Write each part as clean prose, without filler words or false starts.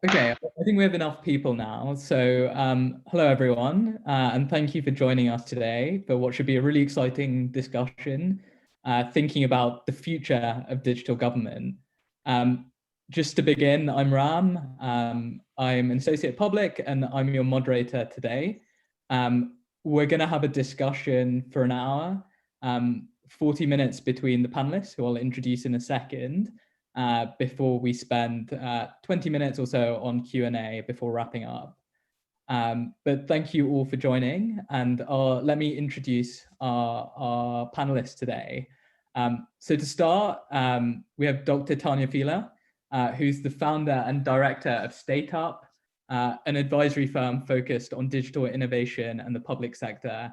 Okay, I think we have enough people now. So hello everyone, and thank you for joining us today for what should be a really exciting discussion, thinking about the future of digital government. Just to begin, I'm Ram. I'm an associate public and I'm your moderator today. We're going to have a discussion for an hour, 40 minutes between the panelists, who I'll introduce in a second. Before we spend 20 minutes or so on Q&A before wrapping up. But thank you all for joining, and let me introduce our panelists today. So to start, we have Dr. Tanya Filer, who's the founder and director of StateUp, an advisory firm focused on digital innovation and the public sector.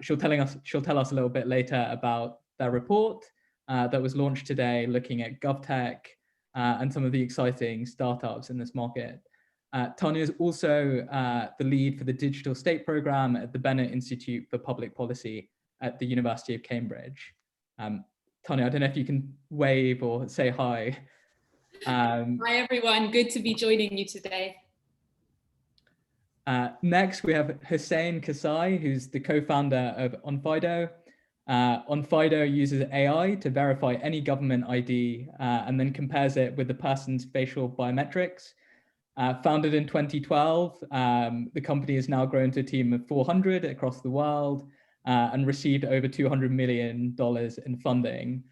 She'll tell us a little bit later about their report, that was launched today, looking at GovTech and some of the exciting startups in this market. Tanya is also the lead for the Digital State Programme at the Bennett Institute for Public Policy at the University of Cambridge. Tanya, I don't know if you can wave or say hi. Hi everyone, good to be joining you today. Next, we have Husayn Kassai, who's the co-founder of Onfido. Onfido uses AI to verify any government ID and then compares it with the person's facial biometrics. Founded in 2012, the company has now grown to a team of 400 across the world and received over $200 million in funding.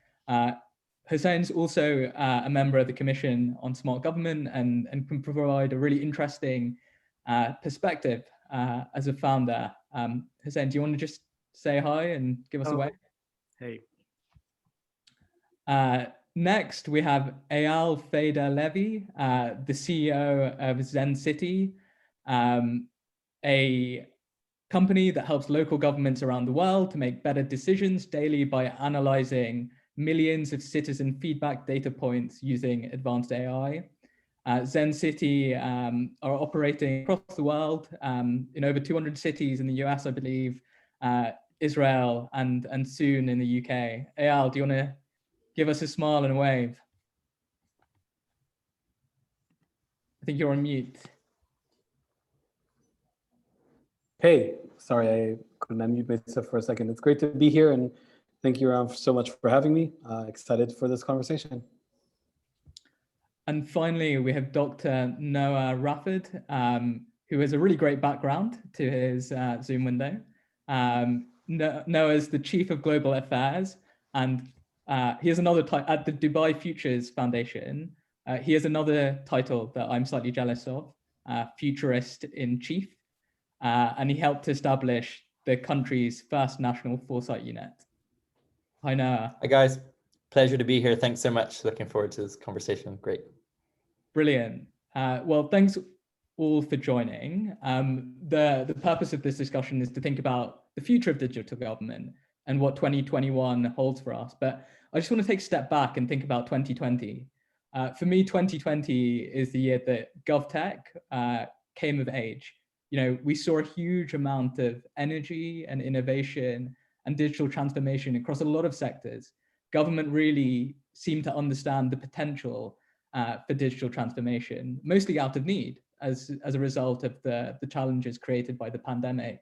Husayn's also a member of the Commission on Smart Government and can provide a really interesting perspective as a founder. Husayn, do you want to just say hi and give us a wave? Hey. Next, we have Eyal Feder-Levy, the CEO of Zen City, a company that helps local governments around the world to make better decisions daily by analyzing millions of citizen feedback data points using advanced AI. Zen City are operating across the world in over 200 cities in the US, I believe, Israel, and soon in the UK. Eyal, do you want to give us a smile and a wave? I think you're on mute. Hey, sorry, I couldn't unmute myself for a second. It's great to be here, and thank you, Ram, so much for having me. Excited for this conversation. And finally, we have Dr. Noah Rafford, who has a really great background to his Zoom window. Noah is the Chief of Global Affairs, and he has another title at the Dubai Futures Foundation. He has another title that I'm slightly jealous of, Futurist in Chief, and he helped establish the country's first national foresight unit. Hi, Noah. Hi, guys. Pleasure to be here. Thanks so much. Looking forward to this conversation. Great. Brilliant. Well, thanks all for joining. The purpose of this discussion is to think about the future of digital government and what 2021 holds for us. But I just want to take a step back and think about 2020. For me, 2020 is the year that GovTech came of age. You know, we saw a huge amount of energy and innovation and digital transformation across a lot of sectors. Government really seemed to understand the potential for digital transformation, mostly out of need as a result of the challenges created by the pandemic.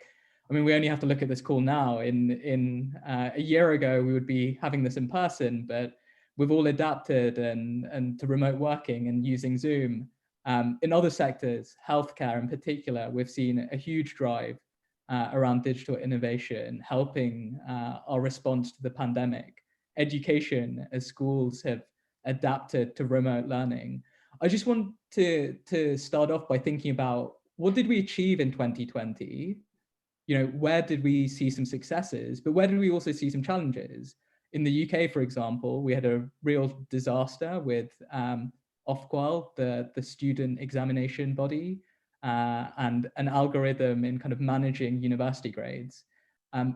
I mean, we only have to look at this call now. In a year ago, we would be having this in person, but we've all adapted and to remote working and using Zoom. In other sectors, healthcare in particular, we've seen a huge drive around digital innovation, helping our response to the pandemic. Education, as schools have adapted to remote learning. I just want to start off by thinking about what did we achieve in 2020? You know, where did we see some successes, but where did we also see some challenges? In the UK, for example, we had a real disaster with Ofqual, the student examination body, and an algorithm in kind of managing university grades.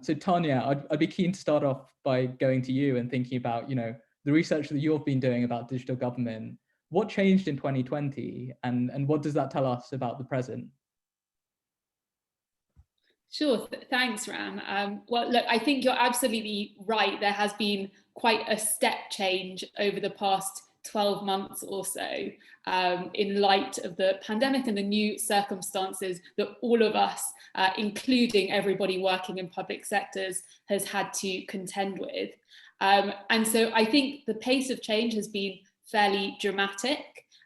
So Tanya, I'd be keen to start off by going to you and thinking about, you know, the research that you've been doing about digital government. What changed in 2020, and what does that tell us about the present? Sure, thanks, Ram. Well, look, I think you're absolutely right. There has been quite a step change over the past 12 months or so, in light of the pandemic and the new circumstances that all of us, including everybody working in public sectors, has had to contend with. And so I think the pace of change has been fairly dramatic.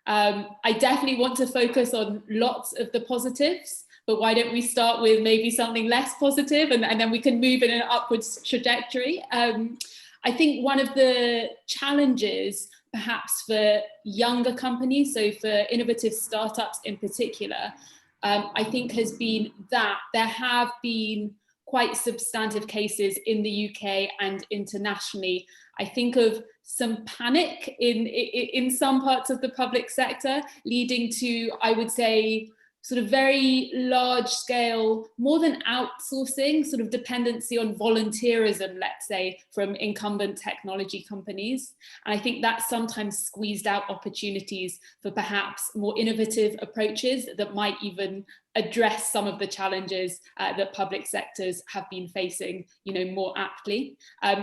I definitely want to focus on lots of the positives, but why don't we start with maybe something less positive, and then we can move in an upwards trajectory. I think one of the challenges perhaps for younger companies, so for innovative startups in particular, I think has been that there have been quite substantive cases in the UK and internationally. I think of some panic in some parts of the public sector, leading to, I would say, sort of very large scale, more than outsourcing, sort of dependency on volunteerism, let's say, from incumbent technology companies. And I think that sometimes squeezed out opportunities for perhaps more innovative approaches that might even address some of the challenges that public sectors have been facing, more aptly.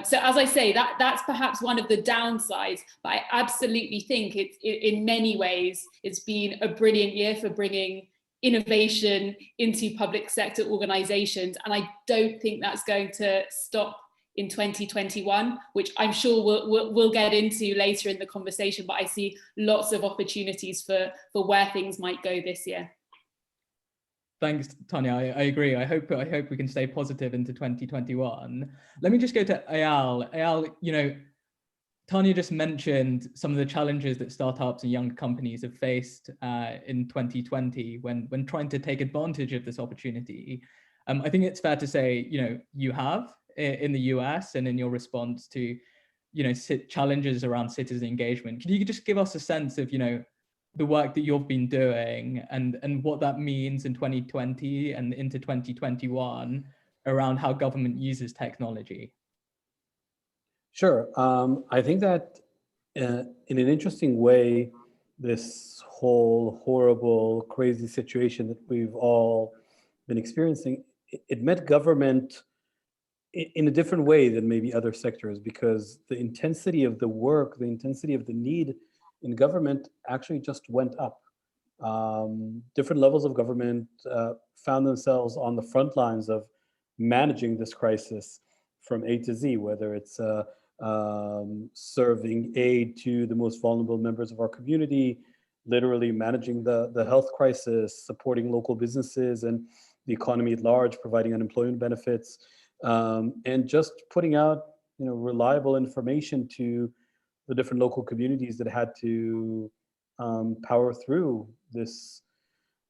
So as I say, that's perhaps one of the downsides, but I absolutely think in many ways, it's been a brilliant year for bringing innovation into public sector organizations. And I don't think that's going to stop in 2021, which I'm sure we'll get into later in the conversation, but I see lots of opportunities for where things might go this year. Thanks, Tanya. I agree. I hope we can stay positive into 2021. Let me just go to Eyal. Eyal, Tanya just mentioned some of the challenges that startups and young companies have faced in 2020 when trying to take advantage of this opportunity. I think it's fair to say, you have in the US and in your response to, challenges around citizen engagement. Can you just give us a sense of, the work that you've been doing and what that means in 2020 and into 2021 around how government uses technology? Sure. I think that in an interesting way, this whole horrible, crazy situation that we've all been experiencing, it met government in a different way than maybe other sectors, because the intensity of the work, the intensity of the need in government actually just went up. Different levels of government found themselves on the front lines of managing this crisis from A to Z, whether it's serving aid to the most vulnerable members of our community, literally managing the health crisis, supporting local businesses and the economy at large, providing unemployment benefits, and just putting out reliable information to the different local communities that had to power through this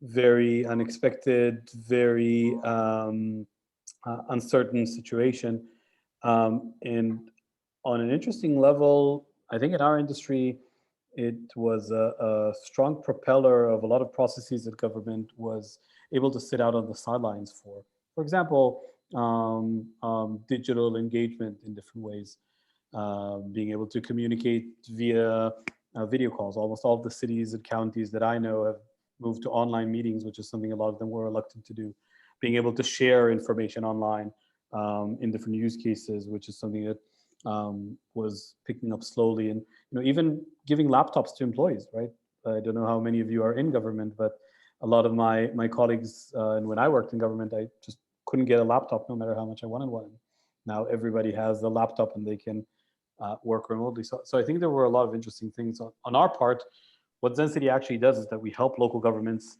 very unexpected, very uncertain situation. And on an interesting level, I think in our industry, it was a strong propeller of a lot of processes that government was able to sit out on the sidelines for. For example, digital engagement in different ways, being able to communicate via video calls. Almost all of the cities and counties that I know have moved to online meetings, which is something a lot of them were reluctant to do. Being able to share information online in different use cases, which is something that was picking up slowly, and even giving laptops to employees, right? I don't know how many of you are in government, but a lot of my colleagues, and when I worked in government, I just couldn't get a laptop no matter how much I wanted one. Now everybody has a laptop and they can work remotely. So I think there were a lot of interesting things on our part. What Zen City actually does is that we help local governments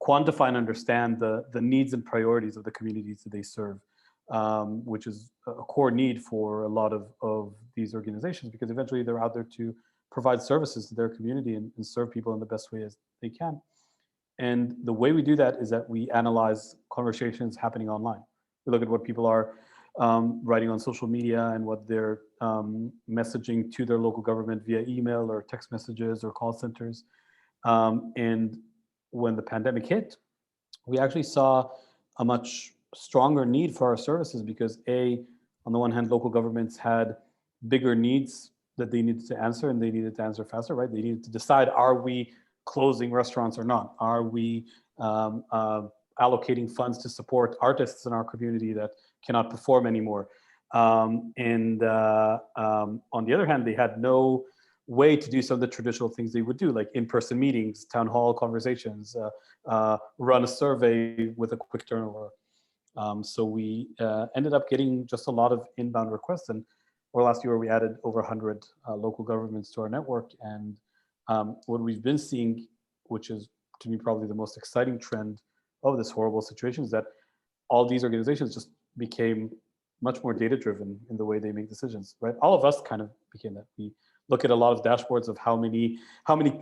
quantify and understand the needs and priorities of the communities that they serve, which is a core need for a lot of these organizations, because eventually they're out there to provide services to their community and serve people in the best way as they can. And the way we do that is that we analyze conversations happening online. We look at what people are writing on social media and what they're messaging to their local government via email or text messages or call centers. And when the pandemic hit, we actually saw a much stronger need for our services because on the one hand, local governments had bigger needs that they needed to answer, and they needed to answer faster, right? They needed to decide, are we closing restaurants or not? Are we allocating funds to support artists in our community that cannot perform anymore? And on the other hand, they had no way to do some of the traditional things they would do, like in-person meetings, town hall conversations, run a survey with a quick turnover. So we ended up getting just a lot of inbound requests, and over last year we added over 100 local governments to our network. And what we've been seeing, which is to me probably the most exciting trend of this horrible situation, is that all these organizations just became much more data-driven in the way they make decisions, right? All of us kind of became that. We look at a lot of dashboards of how many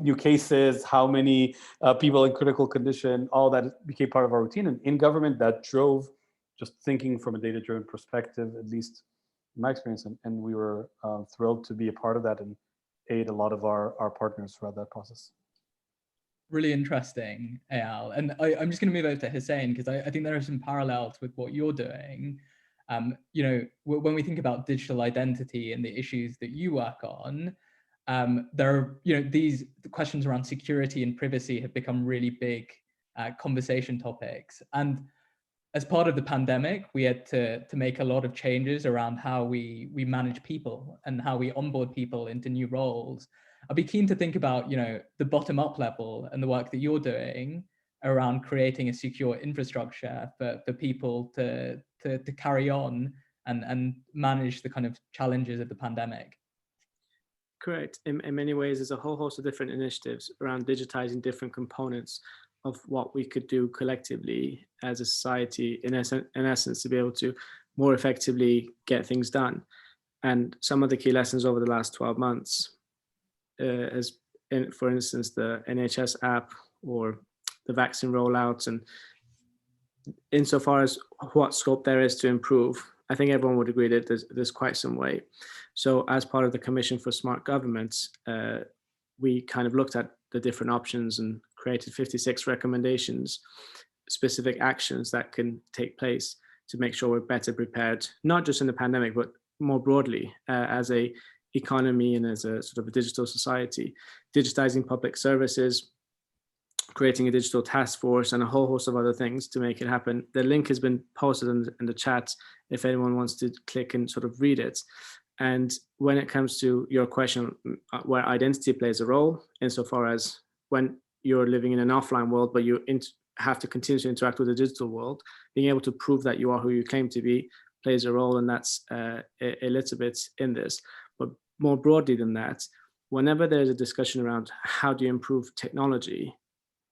new cases, how many people in critical condition, all that became part of our routine. And in government, that drove just thinking from a data-driven perspective, at least in my experience. And we were thrilled to be a part of that and aid a lot of our partners throughout that process. Really interesting, Eyal. And I'm just going to move over to Husayn, because I think there are some parallels with what you're doing. You know, when we think about digital identity and the issues that you work on, there are, you know, the questions around security and privacy have become really big conversation topics. And as part of the pandemic, we had to make a lot of changes around how we manage people and how we onboard people into new roles. I'd be keen to think about, you know, the bottom-up level and the work that you're doing around creating a secure infrastructure for people to carry on and manage the kind of challenges of the pandemic. Correct. In many ways, there's a whole host of different initiatives around digitizing different components of what we could do collectively as a society, in essence, to be able to more effectively get things done. And some of the key lessons over the last 12 months, for instance, the NHS app or the vaccine rollouts, and insofar as what scope there is to improve, I think everyone would agree that there's quite some way. So as part of the Commission for Smart Governments, we kind of looked at the different options and created 56 recommendations, specific actions that can take place to make sure we're better prepared, not just in the pandemic, but more broadly as a economy and as a sort of a digital society, digitizing public services, creating a digital task force, and a whole host of other things to make it happen. The link has been posted in the chat if anyone wants to click and sort of read it. And when it comes to your question, where identity plays a role, insofar as when you're living in an offline world, but you have to continue to interact with the digital world, being able to prove that you are who you claim to be plays a role, and that's a little bit in this. But more broadly than that, whenever there's a discussion around how do you improve technology,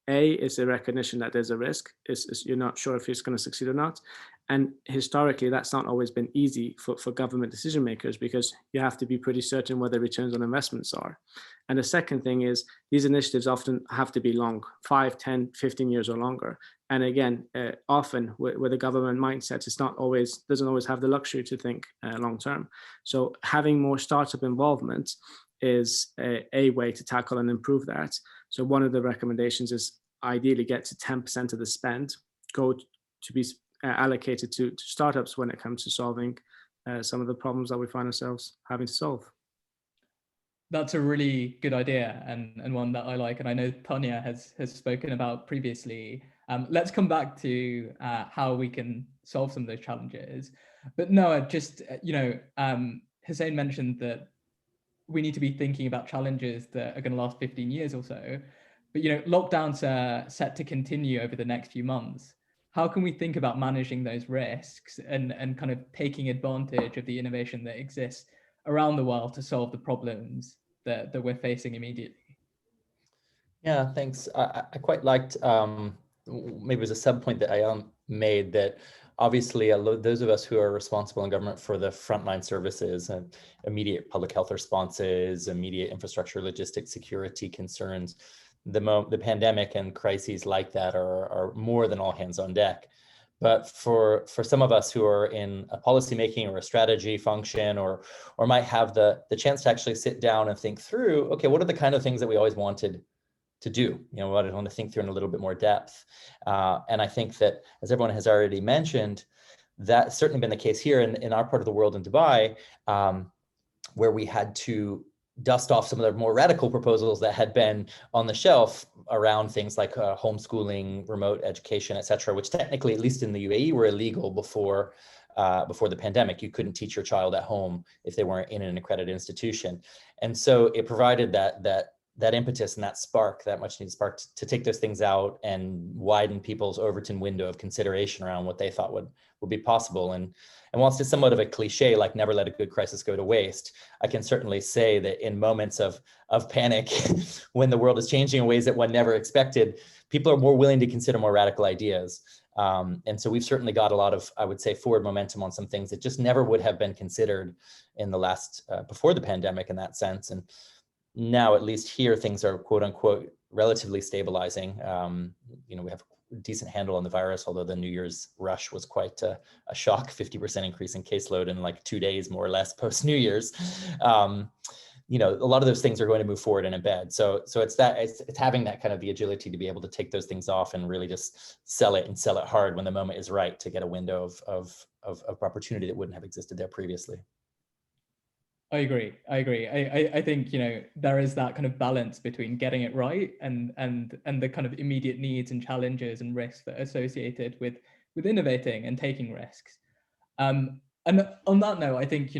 is a recognition that there's a risk, you're not sure if it's going to succeed or not. And historically, that's not always been easy for government decision makers, because you have to be pretty certain where the returns on investments are. And the second thing is these initiatives often have to be long, 5, 10, 15 years or longer. And again, often with the government mindset, doesn't always have the luxury to think long term. So having more startup involvement is a way to tackle and improve that. So one of the recommendations is ideally get to 10% of the spend go to be allocated to startups when it comes to solving some of the problems that we find ourselves having to solve. That's a really good idea, and one that I like, and I know Tanya has spoken about previously. Let's come back to how we can solve some of those challenges. But Noah, just, Husayn mentioned that we need to be thinking about challenges that are going to last 15 years or so. But, lockdowns are set to continue over the next few months. How can we think about managing those risks and kind of taking advantage of the innovation that exists around the world to solve the problems that we're facing immediately? Yeah, thanks. I quite liked, maybe it was a sub point that Eyal made, that obviously those of us who are responsible in government for the frontline services and immediate public health responses, immediate infrastructure, logistics, security concerns, the pandemic and crises like that are more than all hands on deck. But for some of us who are in a policymaking or a strategy function, or might have the chance to actually sit down and think through, okay, what are the kind of things that we always wanted to do? What I want to think through in a little bit more depth. And I think that, as everyone has already mentioned, that's certainly been the case here in our part of the world in Dubai, where we had to dust off some of the more radical proposals that had been on the shelf around things like homeschooling, remote education, et cetera, which technically, at least in the UAE, were illegal before before the pandemic. You couldn't teach your child at home if they weren't in an accredited institution. And so it provided that impetus and that spark, that much needed spark to take those things out and widen people's Overton window of consideration around what they thought would be possible. And whilst it's somewhat of a cliche, like never let a good crisis go to waste, I can certainly say that in moments of panic, when the world is changing in ways that one never expected, people are more willing to consider more radical ideas. And so we've certainly got a lot of, I would say, forward momentum on some things that just never would have been considered in the last, before the pandemic in that sense. And now, at least here, things are quote unquote relatively stabilizing. We have a decent handle on the virus, although the New Year's rush was quite a shock, 50% increase in caseload in like 2 days, more or less, post New Year's. A lot of those things are going to move forward and embed. So it's having that kind of the agility to be able to take those things off and really just sell it hard when the moment is right to get a window of opportunity that wouldn't have existed there previously. I agree. I think, there is that kind of balance between getting it right and the kind of immediate needs and challenges and risks that are associated with innovating and taking risks. And on that note, I think,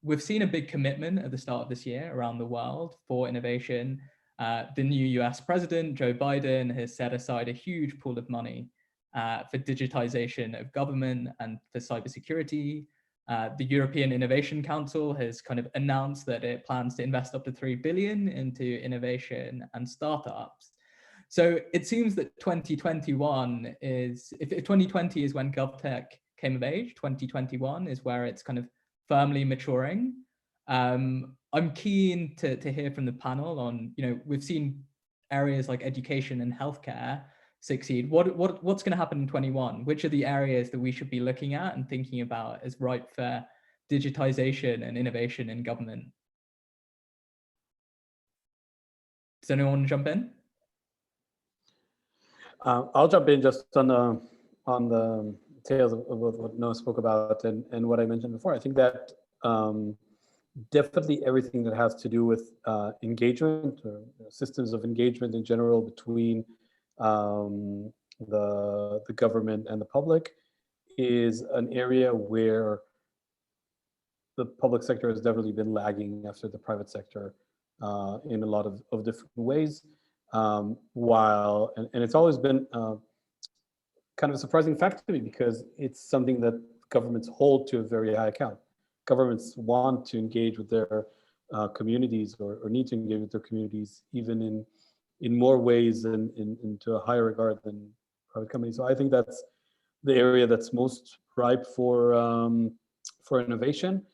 we've seen a big commitment at the start of this year around the world for innovation. The new US president, Joe Biden, has set aside a huge pool of money for digitization of government and for cybersecurity. The European Innovation Council has kind of announced that it plans to invest up to 3 billion into innovation and startups. So it seems that 2021 is, if 2020 is when GovTech came of age, 2021 is where it's kind of firmly maturing. I'm keen to hear from the panel on, we've seen areas like education and healthcare succeed. What's going to happen in 21? Which are the areas that we should be looking at and thinking about as ripe for digitization and innovation in government? Does anyone want to jump in? I'll jump in just on the tails of what Noah spoke about and what I mentioned before. I think that definitely everything that has to do with engagement or systems of engagement in general between the government and the public is an area where the public sector has definitely been lagging after the private sector in a lot of different ways. And it's always been kind of a surprising fact to me because it's something that governments hold to a very high account. Governments want to engage with their communities or need to engage with their communities even in more ways and into a higher regard than private companies. So I think that's the area that's most ripe for innovation.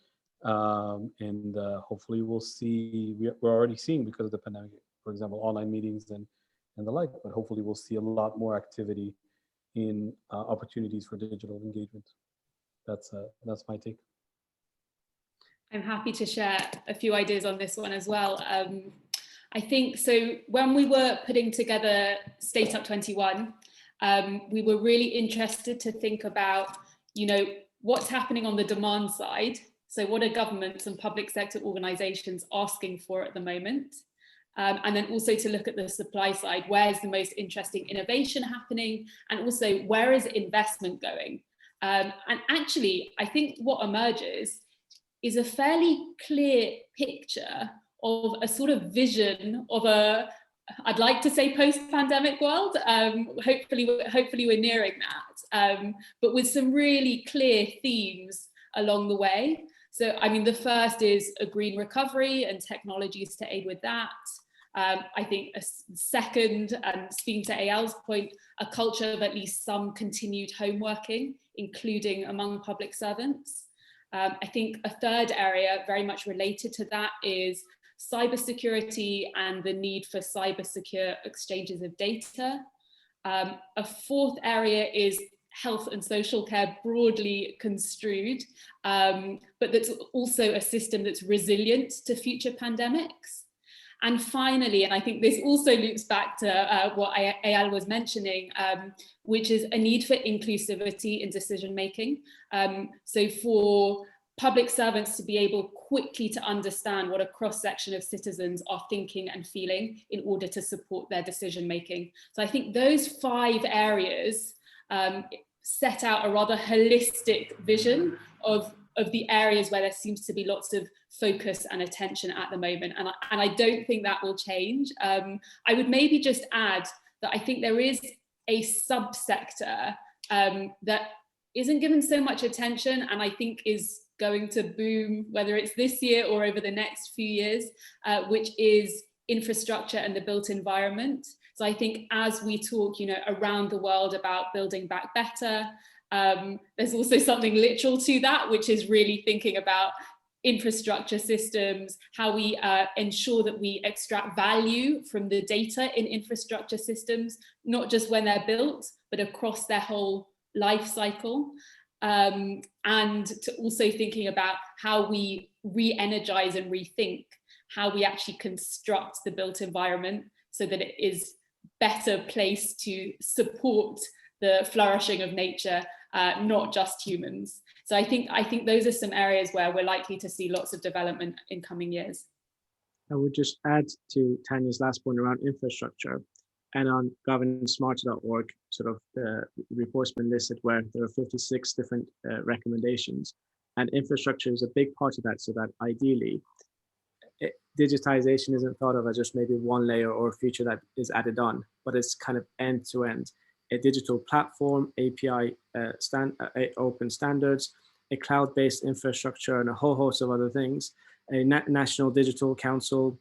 And hopefully we'll see, we're already seeing because of the pandemic, for example, online meetings and the like, but hopefully we'll see a lot more activity in opportunities for digital engagement. That's my take. I'm happy to share a few ideas on this one as well. I think, so when we were putting together StateUp 21, we were really interested to think about, what's happening on the demand side. So what are governments and public sector organizations asking for at the moment? And then also to look at the supply side, where's the most interesting innovation happening? And also where is investment going? And actually, I think what emerges is a fairly clear picture of a sort of vision of I'd like to say post-pandemic world. Hopefully we're nearing that, but with some really clear themes along the way. So, I mean, the first is a green recovery and technologies to aid with that. I think a second, and speaking to Eyal's point, a culture of at least some continued home working, including among public servants. I think a third area very much related to that is cybersecurity and the need for cyber secure exchanges of data. A fourth area is health and social care, broadly construed, but that's also a system that's resilient to future pandemics. And finally, and I think this also loops back to what Eyal was mentioning, which is a need for inclusivity in decision making. So for public servants to be able quickly to understand what a cross-section of citizens are thinking and feeling in order to support their decision making. So I think those 5 areas set out a rather holistic vision of the areas where there seems to be lots of focus and attention at the moment. And I don't think that will change. I would maybe just add that I think there is a subsector that isn't given so much attention, and I think is going to boom, whether it's this year or over the next few years, which is infrastructure and the built environment. So I think as we talk, around the world about building back better, there's also something literal to that, which is really thinking about infrastructure systems, how we ensure that we extract value from the data in infrastructure systems, not just when they're built, but across their whole life cycle. And to also thinking about how we re-energize and rethink how we actually construct the built environment so that it is better placed to support the flourishing of nature, not just humans. So I think those are some areas where we're likely to see lots of development in coming years. I would just add to Tanya's last point around infrastructure, and on governancesmarter.org, sort of the report's been listed where there are 56 different recommendations, and infrastructure is a big part of that, so that ideally digitization isn't thought of as just maybe one layer or a feature that is added on, but it's kind of end to end. A digital platform, API, open standards, a cloud-based infrastructure, and a whole host of other things. A national digital council,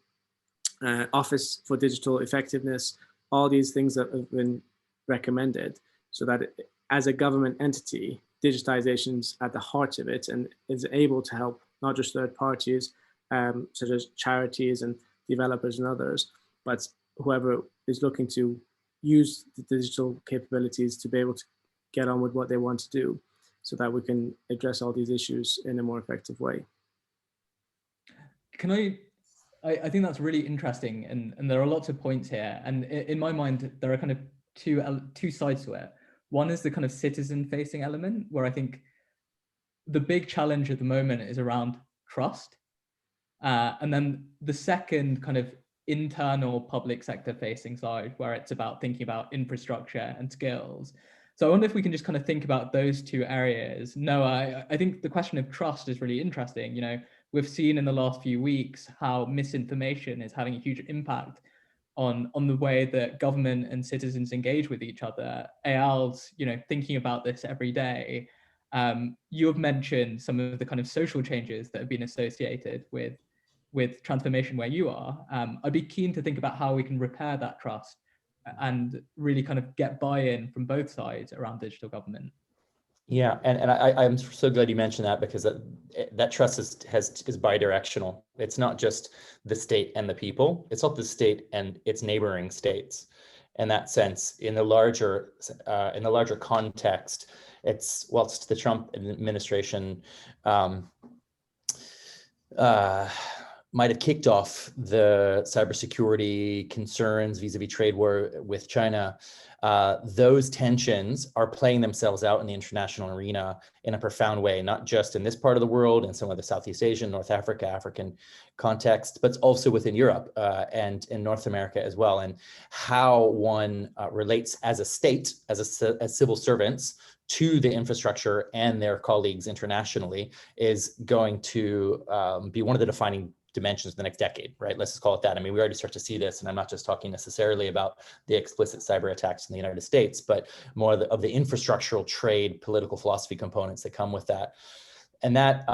office for digital effectiveness, all these things that have been recommended, so that as a government entity, digitization's at the heart of it and is able to help not just third parties, such as charities and developers and others, but whoever is looking to use the digital capabilities to be able to get on with what they want to do, so that we can address all these issues in a more effective way. Can I think that's really interesting, and there are lots of points here, and in my mind there are kind of two sides to it. One is the kind of citizen-facing element, where I think the big challenge at the moment is around trust, and then the second kind of internal public sector facing side, where it's about thinking about infrastructure and skills. So I wonder if we can just kind of think about those two areas. Noah, I think the question of trust is really interesting. We've seen in the last few weeks how misinformation is having a huge impact on the way that government and citizens engage with each other. Eyal's, thinking about this every day. You have mentioned some of the kind of social changes that have been associated with transformation where you are. I'd be keen to think about how we can repair that trust and really kind of get buy-in from both sides around digital government. Yeah, and I'm so glad you mentioned that, because that trust is bidirectional. It's not just the state and the people, it's not the state and its neighboring states. In that sense, in the larger context, whilst the Trump administration might have kicked off the cybersecurity concerns vis-a-vis trade war with China, those tensions are playing themselves out in the international arena in a profound way, not just in this part of the world, in some of the Southeast Asian, North Africa, African context, but also within Europe and in North America as well. And how one relates as a state, as civil servants, to the infrastructure and their colleagues internationally is going to be one of the defining dimensions of the next decade, right? Let's just call it that. I mean, we already start to see this, and I'm not just talking necessarily about the explicit cyber attacks in the United States, but more of the infrastructural trade, political philosophy components that come with that. And that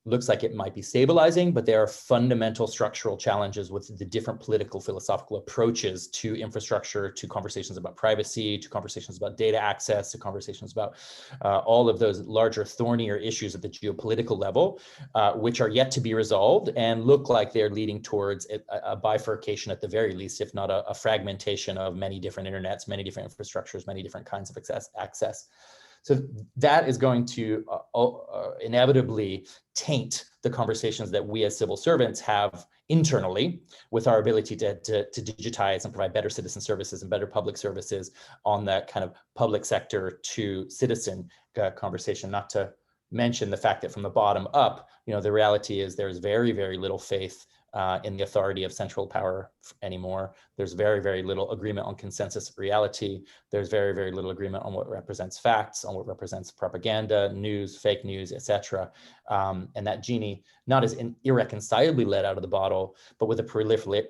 looks like it might be stabilizing, but there are fundamental structural challenges with the different political philosophical approaches to infrastructure, to conversations about privacy, to conversations about data access, to conversations about all of those larger, thornier issues at the geopolitical level, which are yet to be resolved and look like they're leading towards a bifurcation at the very least, if not a fragmentation of many different internets, many different infrastructures, many different kinds of access. So that is going to inevitably taint the conversations that we as civil servants have internally with our ability to digitize and provide better citizen services and better public services on that kind of public sector to citizen conversation, not to mention the fact that from the bottom up, the reality is there's very, very little faith in the authority of central power anymore. There's very, very little agreement on consensus reality. There's very, very little agreement on what represents facts, on what represents propaganda, news, fake news, etc. And that genie not as irreconcilably let out of the bottle, but with a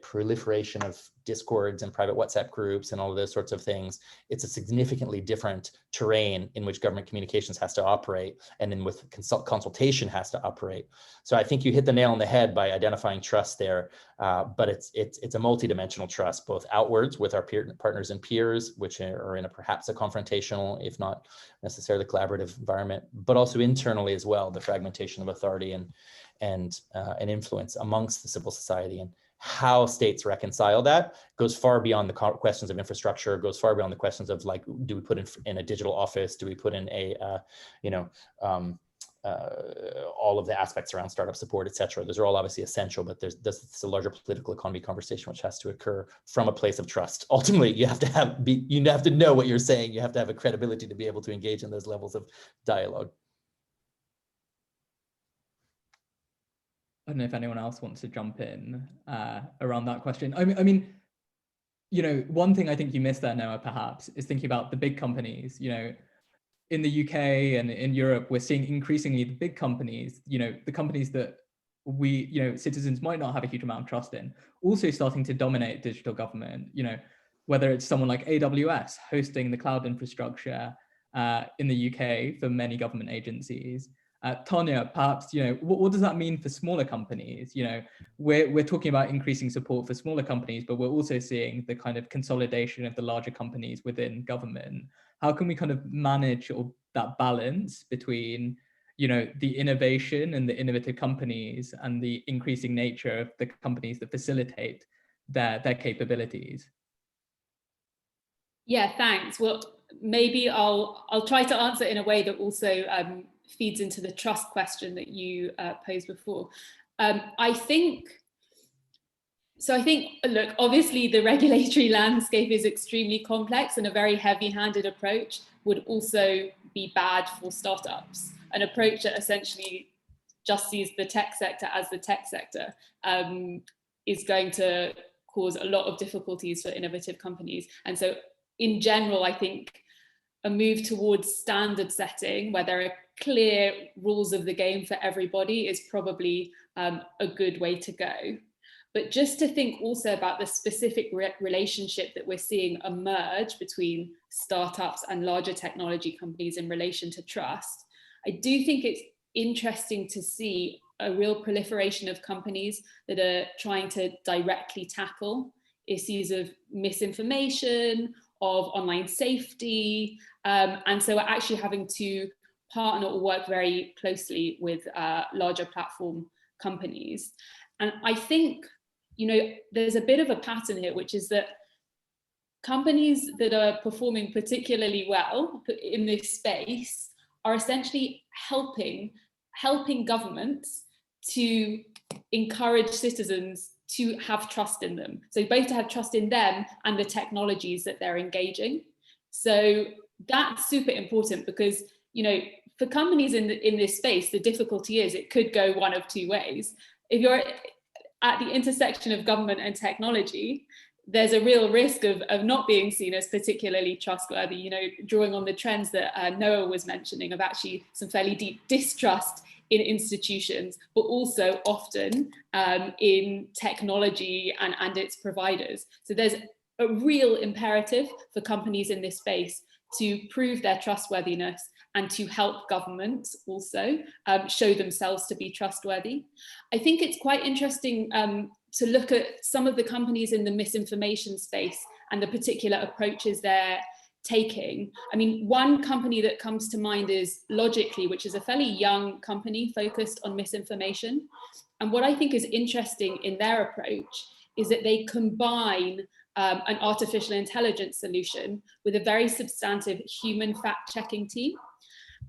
proliferation of discords and private WhatsApp groups and all of those sorts of things, it's a significantly different terrain in which government communications has to operate, and then with consultation has to operate. So I think you hit the nail on the head by identifying trust there, but it's a multidimensional trust, both outwards with our partners and peers, which are in perhaps a confrontational, if not necessarily collaborative environment, but also internally as well, the fragmentation of authority and influence amongst the civil society, and how states reconcile that goes far beyond the questions of infrastructure, goes far beyond the questions of like, do we put in a digital office? Do we put in a, all of the aspects around startup support, et cetera. Those are all obviously essential, but there's a larger political economy conversation which has to occur from a place of trust. Ultimately, you have to know what you're saying. You have to have a credibility to be able to engage in those levels of dialogue. I don't know if anyone else wants to jump in around that question. I mean, you know, one thing I think you missed there, Noah, perhaps, is thinking about the big companies. You know, in the UK and in Europe, we're seeing increasingly the big companies, you know, the companies that we, you know, citizens might not have a huge amount of trust in, also starting to dominate digital government. You know, whether it's someone like AWS hosting the cloud infrastructure in the UK for many government agencies. Tanya, perhaps, you know, what does that mean for smaller companies? You know, we're talking about increasing support for smaller companies, but we're also seeing the kind of consolidation of the larger companies within government. How can we kind of manage that balance between, you know, the innovation and the innovative companies and the increasing nature of the companies that facilitate their capabilities? Yeah, thanks. Well, maybe I'll try to answer in a way that also feeds into the trust question that you posed before. I think, look, obviously the regulatory landscape is extremely complex, and a very heavy-handed approach would also be bad for startups. An approach that essentially just sees the tech sector as the tech sector is going to cause a lot of difficulties for innovative companies. And so in general, I think a move towards standard setting, where there are clear rules of the game for everybody, is probably a good way to go. But just to think also about the specific relationship that we're seeing emerge between startups and larger technology companies in relation to trust, I do think it's interesting to see a real proliferation of companies that are trying to directly tackle issues of misinformation, of online safety, and so we're actually having to partner or work very closely with larger platform companies. And I think, you know, there's a bit of a pattern here, which is that companies that are performing particularly well in this space are essentially helping governments to encourage citizens to have trust in them. So both to have trust in them and the technologies that they're engaging. So that's super important because, you know, for companies in this space, the difficulty is it could go one of two ways. If you're at the intersection of government and technology, there's a real risk of not being seen as particularly trustworthy, you know, drawing on the trends that Noah was mentioning of actually some fairly deep distrust in institutions, but also often in technology and its providers. So there's a real imperative for companies in this space to prove their trustworthiness and to help governments also show themselves to be trustworthy. I think it's quite interesting to look at some of the companies in the misinformation space and the particular approaches they're taking. I mean, one company that comes to mind is Logically, which is a fairly young company focused on misinformation. And what I think is interesting in their approach is that they combine an artificial intelligence solution with a very substantive human fact-checking team.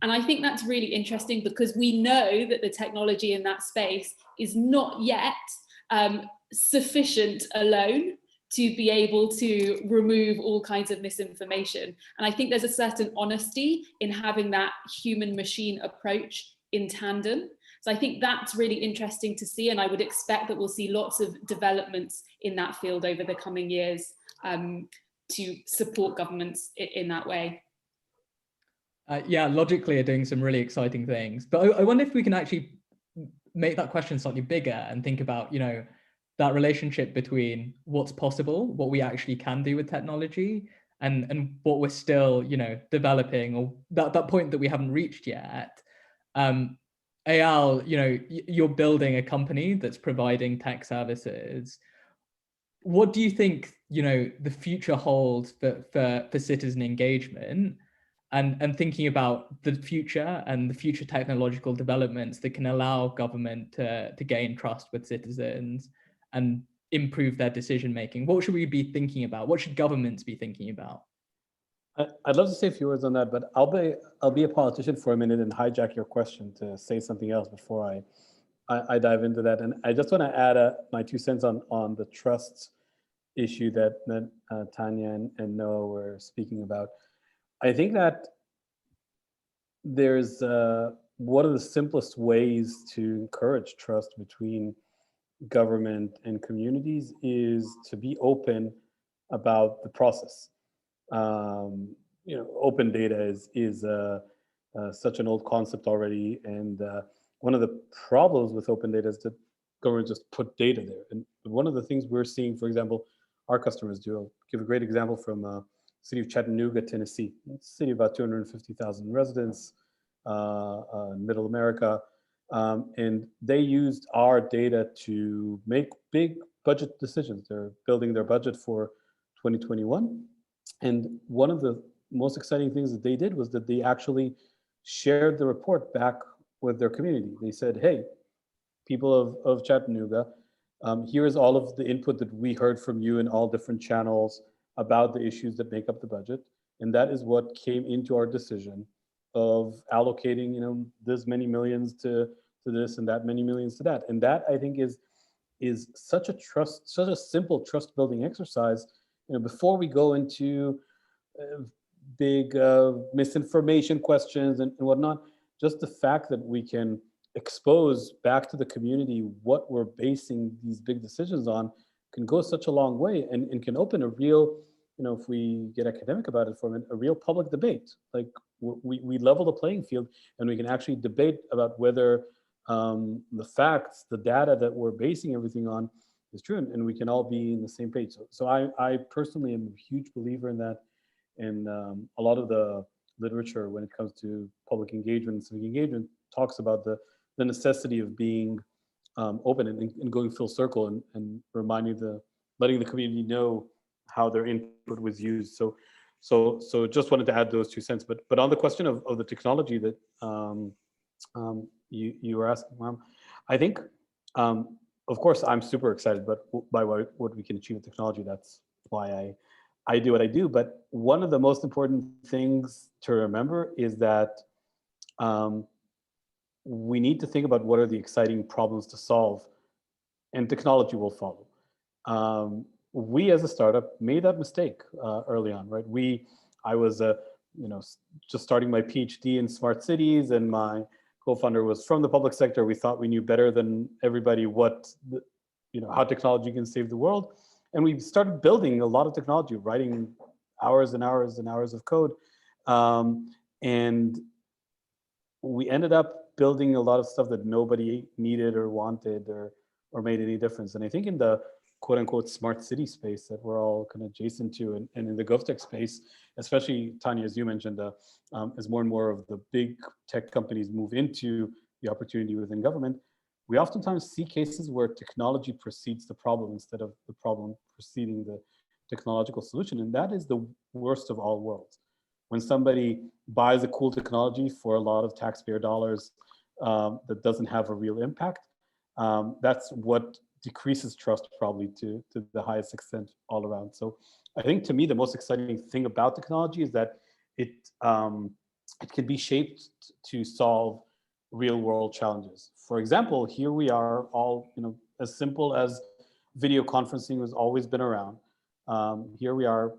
And I think that's really interesting because we know that the technology in that space is not yet sufficient alone to be able to remove all kinds of misinformation. And I think there's a certain honesty in having that human machine approach in tandem. So I think that's really interesting to see, and I would expect that we'll see lots of developments in that field over the coming years to support governments in that way. Yeah, logically are doing some really exciting things. But I wonder if we can actually make that question slightly bigger and think about, you know, that relationship between what's possible, what we actually can do with technology, and what we're still, you know, developing, or that point that we haven't reached yet. Eyal, you know, you're building a company that's providing tech services. What do you think, you know, the future holds for citizen engagement, and thinking about the future and the future technological developments that can allow government to gain trust with citizens and improve their decision making? What should we be thinking about? What should governments be thinking about? I'd love to say a few words on that, but I'll be a politician for a minute and hijack your question to say something else before I dive into that. And I just want to add my 2 cents on the trust issue that Tanya and Noah were speaking about. I think that there's one of the simplest ways to encourage trust between government and communities is to be open about the process. You know, open data is such an old concept already, and one of the problems with open data is that government just put data there. And one of the things we're seeing, for example, our customers do. I'll give a great example from city of Chattanooga, Tennessee. It's a city of about 250,000 residents, middle America. And they used our data to make big budget decisions. They're building their budget for 2021. And one of the most exciting things that they did was that they actually shared the report back with their community. They said, hey, people of Chattanooga, here's all of the input that we heard from you in all different channels about the issues that make up the budget. And that is what came into our decision of allocating, you know, this many millions to this and that many millions to that. And that, I think, is such a simple trust building exercise. You know, before we go into big misinformation questions and whatnot, just the fact that we can expose back to the community what we're basing these big decisions on can go such a long way, and can open a real, you know, if we get academic about it for a minute, a real public debate. Like we level the playing field, and we can actually debate about whether the facts, the data that we're basing everything on is true, and we can all be in the same page. So I personally am a huge believer in that. And a lot of the literature when it comes to public engagement and civic engagement talks about the necessity of being open and going full circle and letting the community know how their input was used. So just wanted to add those 2 cents. But on the question of the technology that you were asking, I think, of course, I'm super excited by what we can achieve with technology. That's why I do what I do. But one of the most important things to remember is that we need to think about what are the exciting problems to solve, and technology will follow. We as a startup made that mistake early on, right? I was just starting my PhD in smart cities, and my co-founder was from the public sector. We thought we knew better than everybody how technology can save the world. And we started building a lot of technology, writing hours and hours and hours of code. And we ended up building a lot of stuff that nobody needed or wanted or made any difference. And I think in the quote unquote smart city space that we're all kind of adjacent to, and in the GovTech space, especially Tanya, as you mentioned, as more and more of the big tech companies move into the opportunity within government, we oftentimes see cases where technology precedes the problem instead of the problem preceding the technological solution. And that is the worst of all worlds. When somebody buys a cool technology for a lot of taxpayer dollars that doesn't have a real impact, that's what decreases trust probably to the highest extent all around. So I think, to me, the most exciting thing about technology is that it can be shaped to solve real world challenges. For example, here we are all, as simple as video conferencing has always been around. Here we are,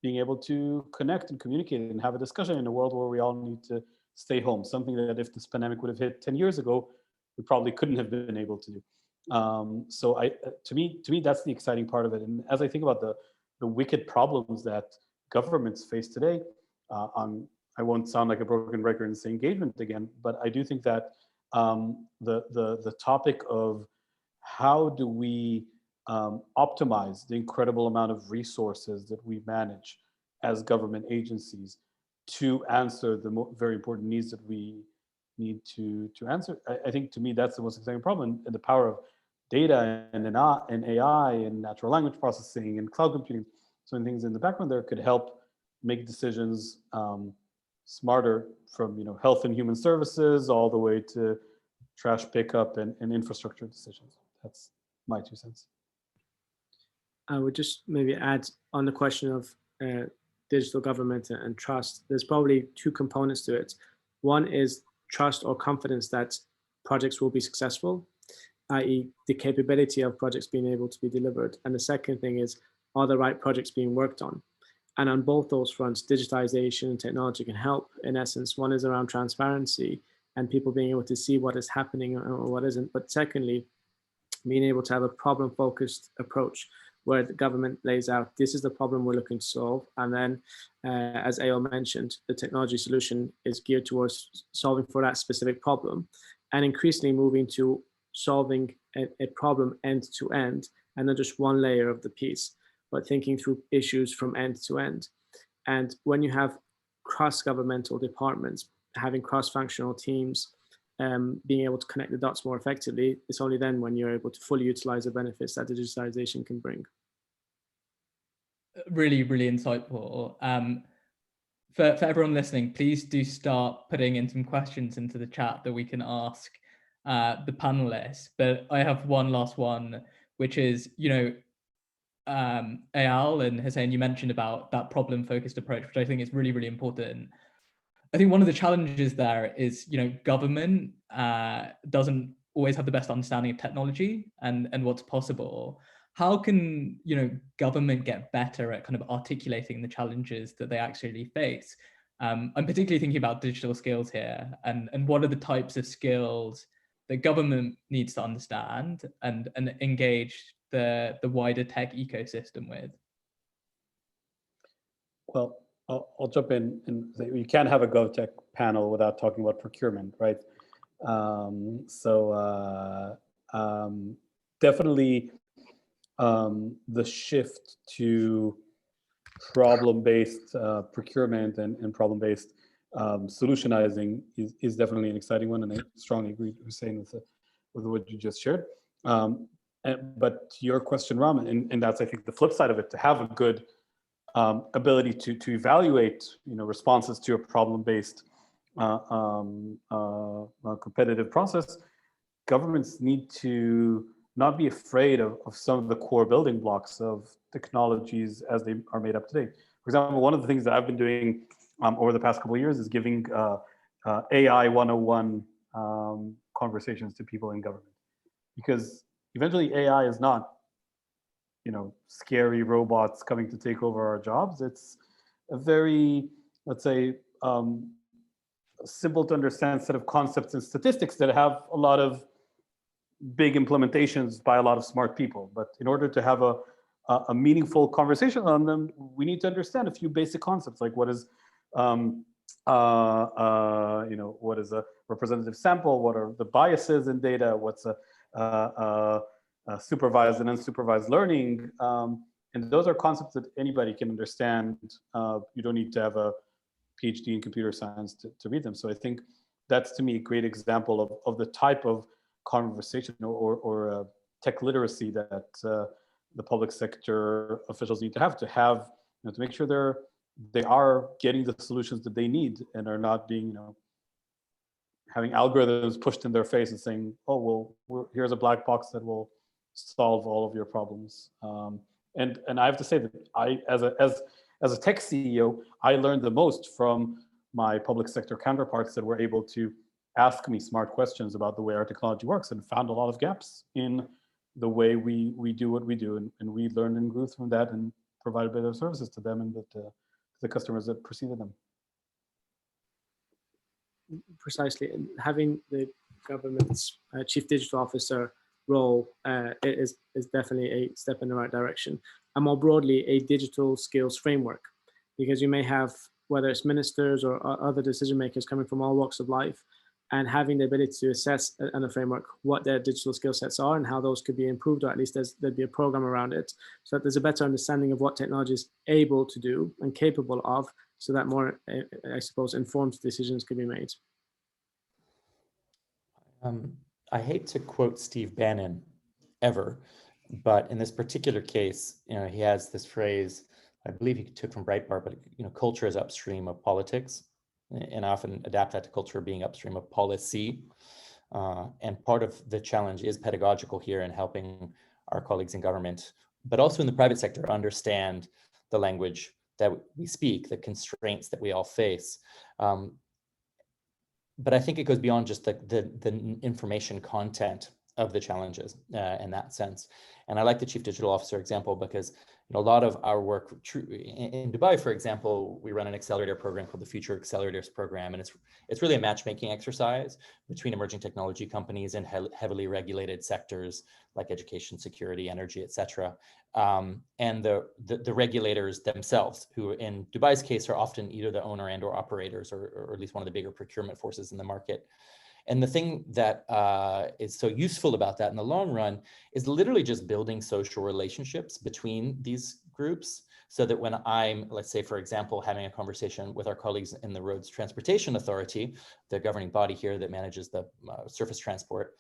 being able to connect and communicate and have a discussion in a world where we all need to stay home, something that if this pandemic would have hit 10 years ago, we probably couldn't have been able to do. So to me, that's the exciting part of it. And as I think about the wicked problems that governments face today, I won't sound like a broken record and say engagement again, but I do think that the topic of how do we optimize the incredible amount of resources that we manage as government agencies to answer the very important needs that we need to answer. I think to me that's the most exciting problem, and the power of data and AI and natural language processing and cloud computing, so many things in the background there could help make decisions smarter, from health and human services all the way to trash pickup and infrastructure decisions. That's my 2 cents. I would just maybe add on the question of digital government and trust. There's probably 2 components to it. One is trust or confidence that projects will be successful, i.e. the capability of projects being able to be delivered. And the second thing is, are the right projects being worked on? And on both those fronts, digitization and technology can help. In essence, one is around transparency and people being able to see what is happening or what isn't. But secondly, being able to have a problem-focused approach where the government lays out, this is the problem we're looking to solve. And then, as Eyal mentioned, the technology solution is geared towards solving for that specific problem, and increasingly moving to solving a problem end to end, and not just one layer of the piece, but thinking through issues from end to end. And when you have cross-governmental departments, having cross-functional teams, being able to connect the dots more effectively, it's only then when you're able to fully utilize the benefits that digitalization can bring. Really, really insightful. For everyone listening, please do start putting in some questions into the chat that we can ask the panelists. But I have one last one, which is, Eyal and Husayn, you mentioned about that problem-focused approach, which I think is really, really important. I think one of the challenges there is, government doesn't always have the best understanding of technology and what's possible. How can, government get better at kind of articulating the challenges that they actually face? I'm particularly thinking about digital skills here, and what are the types of skills that government needs to understand and engage the wider tech ecosystem with? Well, I'll jump in and say you can't have a GovTech panel without talking about procurement, right? Definitely the shift to problem-based procurement and problem-based solutionizing is definitely an exciting one, and I strongly agree, Husayn, with what you just shared. But to your question, Ram, and that's, I think, the flip side of it, to have a good ability to evaluate, responses to a problem-based competitive process, governments need to not be afraid of some of the core building blocks of technologies as they are made up today. For example, one of the things that I've been doing over the past couple of years is giving AI 101 conversations to people in government, because eventually AI is not scary robots coming to take over our jobs. It's a very, let's say, simple to understand set of concepts and statistics that have a lot of big implementations by a lot of smart people. But in order to have a meaningful conversation on them, we need to understand a few basic concepts, like what is, what is a representative sample? What are the biases in data? What's a supervised and unsupervised learning, and those are concepts that anybody can understand. You don't need to have a PhD in computer science to read them. So I think that's, to me, a great example of the type of conversation or tech literacy that the public sector officials need to have to make sure they are getting the solutions that they need and are not being, having algorithms pushed in their face and saying, oh, well, here's a black box that will solve all of your problems. And I have to say that I, as a tech CEO, I learned the most from my public sector counterparts that were able to ask me smart questions about the way our technology works, and found a lot of gaps in the way we do what we do. And we learned and grew from that and provided better services to them and to the customers that preceded them. precisely, having the government's chief digital officer role is definitely a step in the right direction. And more broadly, a digital skills framework, because you may have, whether it's ministers or other decision makers coming from all walks of life, and having the ability to assess in a framework what their digital skill sets are and how those could be improved, or at least there'd be a program around it, so that there's a better understanding of what technology is able to do and capable of, so that more, I suppose, informed decisions can be made. I hate to quote Steve Bannon ever, but in this particular case, he has this phrase, I believe he took from Breitbart, but culture is upstream of politics, and I often adapt that to culture being upstream of policy. And part of the challenge is pedagogical here in helping our colleagues in government, but also in the private sector, understand the language that we speak, the constraints that we all face. But I think it goes beyond just the information content of the challenges in that sense. And I like the Chief Digital Officer example because a lot of our work in Dubai, for example, we run an accelerator program called the Future Accelerators program. And it's really a matchmaking exercise between emerging technology companies and heavily regulated sectors like education, security, energy, et cetera. And the regulators themselves, who in Dubai's case are often either the owner and or operators, or at least one of the bigger procurement forces in the market. And the thing that is so useful about that in the long run is literally just building social relationships between these groups, so that when I'm, let's say, for example, having a conversation with our colleagues in the Roads Transportation Authority, the governing body here that manages the surface transport,